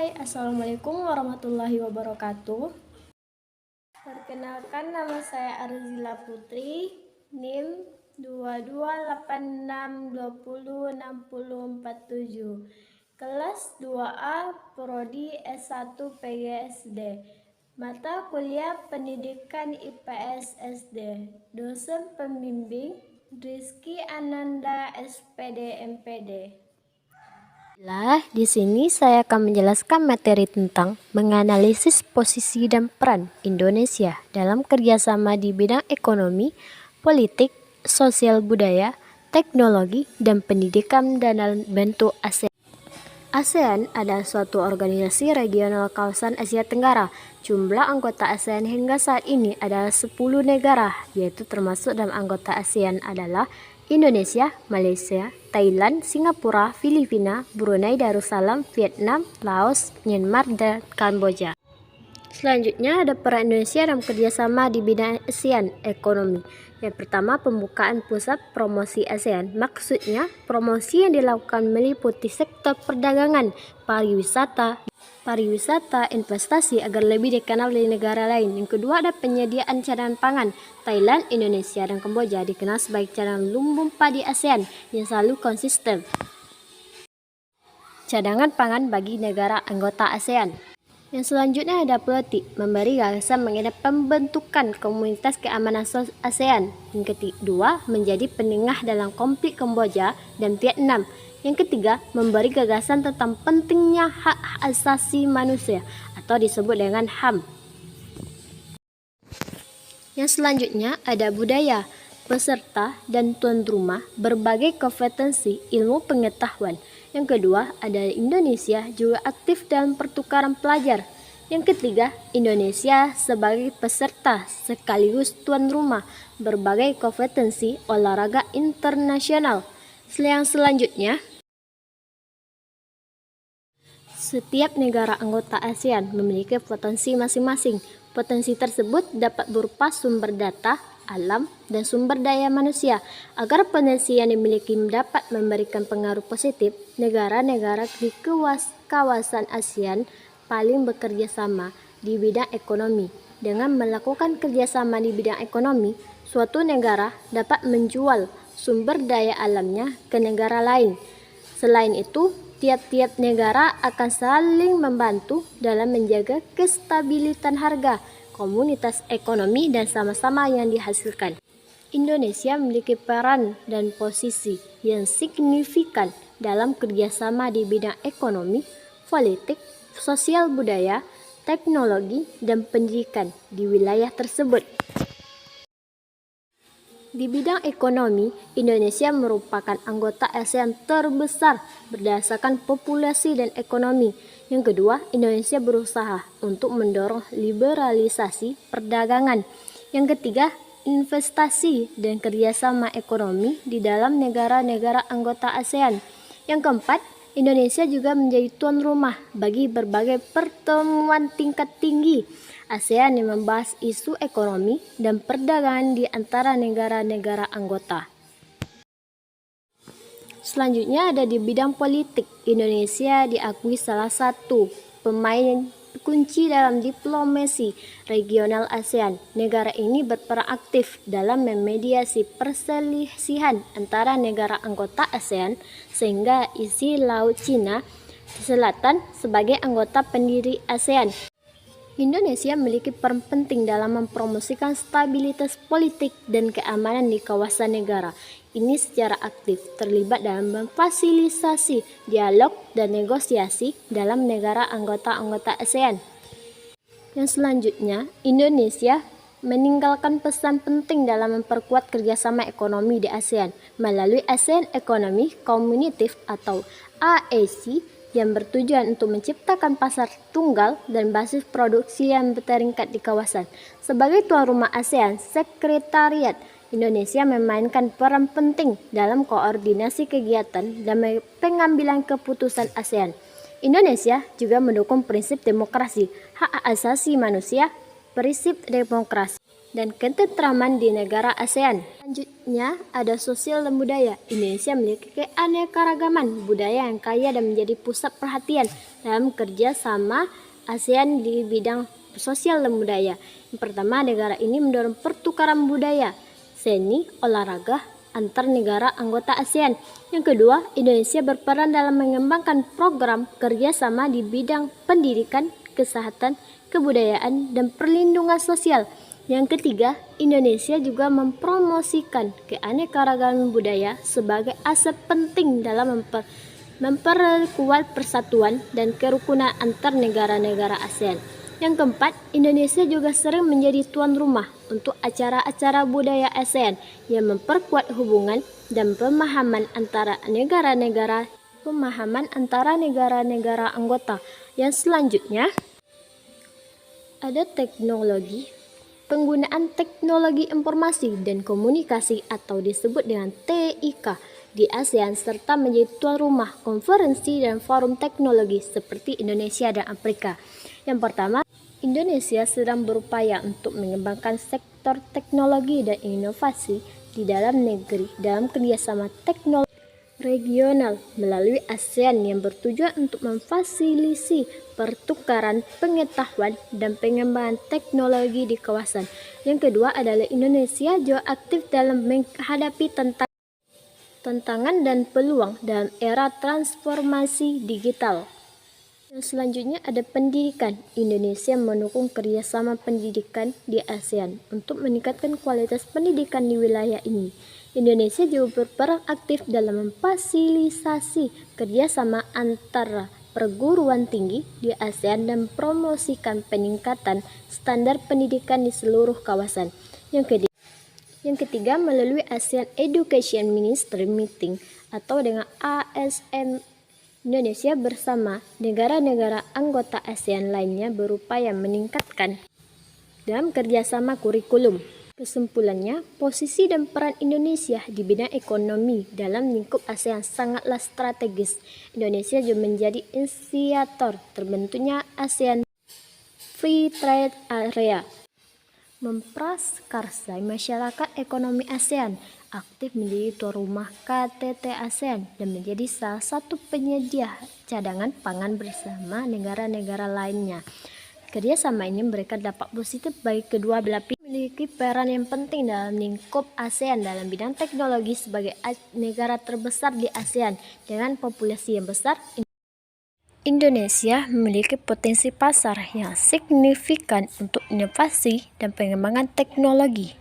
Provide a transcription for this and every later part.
Hai, Assalamualaikum warahmatullahi wabarakatuh. Perkenalkan, nama saya Arzila Putri, NIM 2286206047, kelas 2A, Prodi S1 PGSD, mata kuliah Pendidikan IPS SD, dosen pembimbing Rizky Ananda SPD MPD. Di sini saya akan menjelaskan materi tentang menganalisis posisi dan peran Indonesia dalam kerjasama di bidang ekonomi, politik, sosial budaya, teknologi, dan pendidikan dalam bentuk ASEAN. ASEAN adalah suatu organisasi regional kawasan Asia Tenggara. Jumlah anggota ASEAN hingga saat ini adalah 10 negara, yaitu termasuk dalam anggota ASEAN adalah Indonesia, Malaysia, Thailand, Singapura, Filipina, Brunei Darussalam, Vietnam, Laos, Myanmar, dan Kamboja. Selanjutnya ada peran Indonesia dalam kerjasama di bidang ASEAN ekonomi. Yang pertama, pembukaan pusat promosi ASEAN. Maksudnya, promosi yang dilakukan meliputi sektor perdagangan, pariwisata, investasi agar lebih dikenal di negara lain. Yang kedua, ada penyediaan cadangan pangan. Thailand, Indonesia, dan Kamboja dikenal sebagai cadangan lumbung padi ASEAN yang selalu konsisten. Cadangan pangan bagi negara anggota ASEAN. Yang selanjutnya ada politik, memberi gagasan mengenai pembentukan komunitas keamanan ASEAN. Yang kedua, menjadi penengah dalam konflik Kamboja dan Vietnam. Yang ketiga, memberi gagasan tentang pentingnya hak asasi manusia atau disebut dengan HAM. Yang selanjutnya ada budaya, peserta dan tuan rumah, berbagai kompetensi ilmu pengetahuan. Yang kedua, ada Indonesia juga aktif dalam pertukaran pelajar. Yang ketiga, Indonesia sebagai peserta sekaligus tuan rumah, berbagai kompetensi olahraga internasional. Yang selanjutnya, setiap negara anggota ASEAN memiliki potensi masing-masing. Potensi tersebut dapat berupa sumber data, alam, dan sumber daya manusia. Agar potensi yang dimiliki dapat memberikan pengaruh positif, negara-negara di kawasan ASEAN paling bekerja sama di bidang ekonomi. Dengan melakukan kerjasama di bidang ekonomi, suatu negara dapat menjual sumber daya alamnya ke negara lain. Selain itu, tiap-tiap negara akan saling membantu dalam menjaga kestabilitas harga, komunitas ekonomi, dan sama-sama yang dihasilkan. Indonesia memiliki peran dan posisi yang signifikan dalam kerjasama di bidang ekonomi, politik, sosial budaya, teknologi, dan pendidikan di wilayah tersebut. Di bidang ekonomi, Indonesia merupakan anggota ASEAN terbesar berdasarkan populasi dan ekonomi. Yang kedua, Indonesia berusaha untuk mendorong liberalisasi perdagangan. Yang ketiga, investasi dan kerjasama ekonomi di dalam negara-negara anggota ASEAN. Yang keempat, Indonesia juga menjadi tuan rumah bagi berbagai pertemuan tingkat tinggi ASEAN yang membahas isu ekonomi dan perdagangan di antara negara-negara anggota. Selanjutnya ada di bidang politik. Indonesia diakui salah satu pemain kunci dalam diplomasi regional ASEAN. Negara ini berperan aktif dalam memediasi perselisihan antara negara anggota ASEAN sehingga isi Laut Cina Selatan sebagai anggota pendiri ASEAN. Indonesia memiliki peran penting dalam mempromosikan stabilitas politik dan keamanan di kawasan negara. Ini secara aktif terlibat dalam memfasilitasi dialog dan negosiasi dalam negara anggota ASEAN. Yang selanjutnya, Indonesia meninggalkan pesan penting dalam memperkuat kerjasama ekonomi di ASEAN melalui ASEAN Economic Community atau AEC yang bertujuan untuk menciptakan pasar tunggal dan basis produksi yang bertingkat di kawasan. Sebagai tuan rumah ASEAN, Sekretariat Indonesia memainkan peran penting dalam koordinasi kegiatan dan pengambilan keputusan ASEAN. Indonesia juga mendukung prinsip demokrasi, hak asasi manusia, prinsip demokrasi, dan ketentraman di negara ASEAN. Selanjutnya ada sosial dan budaya. Indonesia memiliki keanekaragaman budaya yang kaya dan menjadi pusat perhatian dalam kerja sama ASEAN di bidang sosial dan budaya. Yang pertama, negara ini mendorong pertukaran budaya, seni, olahraga antar negara anggota ASEAN. Yang kedua, Indonesia berperan dalam mengembangkan program kerjasama di bidang pendidikan, kesehatan, kebudayaan, dan perlindungan sosial. Yang ketiga, Indonesia juga mempromosikan keanekaragaman budaya sebagai aset penting dalam memperkuat persatuan dan kerukunan antar negara-negara ASEAN. Yang keempat, Indonesia juga sering menjadi tuan rumah untuk acara-acara budaya ASEAN yang memperkuat hubungan dan pemahaman antara negara-negara anggota. Yang selanjutnya ada teknologi. Penggunaan teknologi informasi dan komunikasi atau disebut dengan TIK di ASEAN serta menjadi tuan rumah konferensi dan forum teknologi seperti Indonesia dan Afrika. Yang pertama, Indonesia sedang berupaya untuk mengembangkan sektor teknologi dan inovasi di dalam negeri dalam kerjasama teknologi regional melalui ASEAN yang bertujuan untuk memfasilitasi pertukaran pengetahuan dan pengembangan teknologi di kawasan. Yang kedua adalah Indonesia juga aktif dalam menghadapi tantangan dan peluang dalam era transformasi digital. Yang selanjutnya ada pendidikan. Indonesia mendukung kerjasama pendidikan di ASEAN untuk meningkatkan kualitas pendidikan di wilayah ini. Indonesia juga berperan aktif dalam memfasilitasi kerjasama antara perguruan tinggi di ASEAN dan promosikan peningkatan standar pendidikan di seluruh kawasan. Yang ketiga melalui ASEAN Education Ministry Meeting atau dengan ASM, Indonesia bersama negara-negara anggota ASEAN lainnya berupaya meningkatkan dalam kerjasama kurikulum. Kesimpulannya, posisi dan peran Indonesia di bidang ekonomi dalam lingkup ASEAN sangatlah strategis. Indonesia juga menjadi inisiator terbentuknya ASEAN Free Trade Area, memprakarsai masyarakat ekonomi ASEAN, aktif menjadi tuan rumah KTT ASEAN, dan menjadi salah satu penyedia cadangan pangan bersama negara-negara lainnya. Kerjasama ini memberikan dampak positif bagi kedua belah pihak, memiliki peran yang penting dalam lingkup ASEAN dalam bidang teknologi sebagai negara terbesar di ASEAN dengan populasi yang besar. Indonesia memiliki potensi pasar yang signifikan untuk inovasi dan pengembangan teknologi.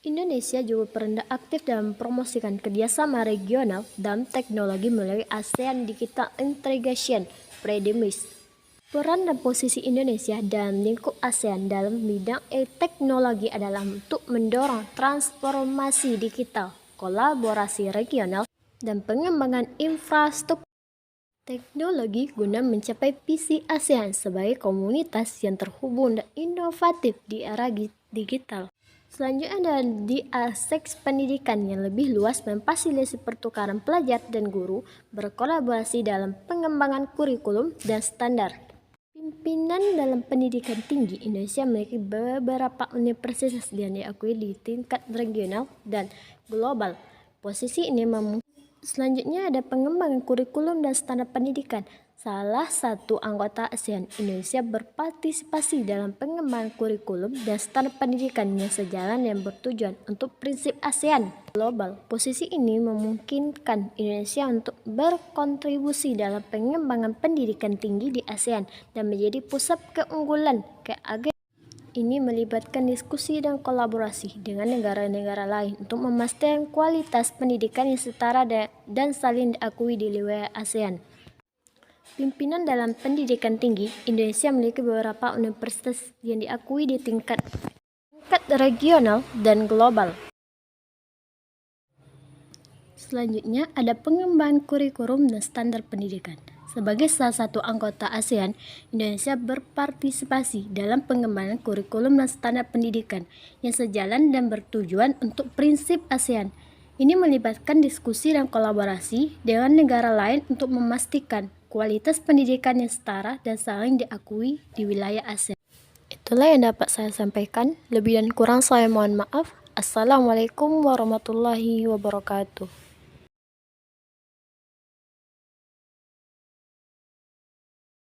Indonesia juga berperan aktif dalam mempromosikan kerjasama regional dalam teknologi melalui ASEAN Digital Integration Framework. Peran dan posisi Indonesia dalam lingkup ASEAN dalam bidang teknologi adalah untuk mendorong transformasi digital, kolaborasi regional, dan pengembangan infrastruktur teknologi guna mencapai visi ASEAN sebagai komunitas yang terhubung dan inovatif di era digital. Selanjutnya ada di aspek pendidikan yang lebih luas, memfasilitasi pertukaran pelajar dan guru, berkolaborasi dalam pengembangan kurikulum dan standar. Pimpinan dalam pendidikan tinggi. Indonesia memiliki beberapa universitas yang diakui di tingkat regional dan global. Posisi ini Selanjutnya ada pengembangan kurikulum dan standar pendidikan. Salah satu anggota ASEAN, Indonesia berpartisipasi dalam pengembangan kurikulum dan standar pendidikan yang sejalan yang bertujuan untuk prinsip ASEAN global. Posisi ini memungkinkan Indonesia untuk berkontribusi dalam pengembangan pendidikan tinggi di ASEAN dan menjadi pusat keunggulan ini melibatkan diskusi dan kolaborasi dengan negara-negara lain untuk memastikan kualitas pendidikan yang setara dan saling diakui di wilayah ASEAN. Pimpinan dalam pendidikan tinggi. Indonesia memiliki beberapa universitas yang diakui di tingkat regional dan global. Selanjutnya ada pengembangan kurikulum dan standar pendidikan. Sebagai salah satu anggota ASEAN, Indonesia berpartisipasi dalam pengembangan kurikulum dan standar pendidikan yang sejalan dan bertujuan untuk prinsip ASEAN. Ini melibatkan diskusi dan kolaborasi dengan negara lain untuk memastikan kualitas pendidikan yang setara dan saling diakui di wilayah ASEAN. Itulah yang dapat saya sampaikan. Lebih dan kurang saya mohon maaf. Assalamualaikum warahmatullahi wabarakatuh.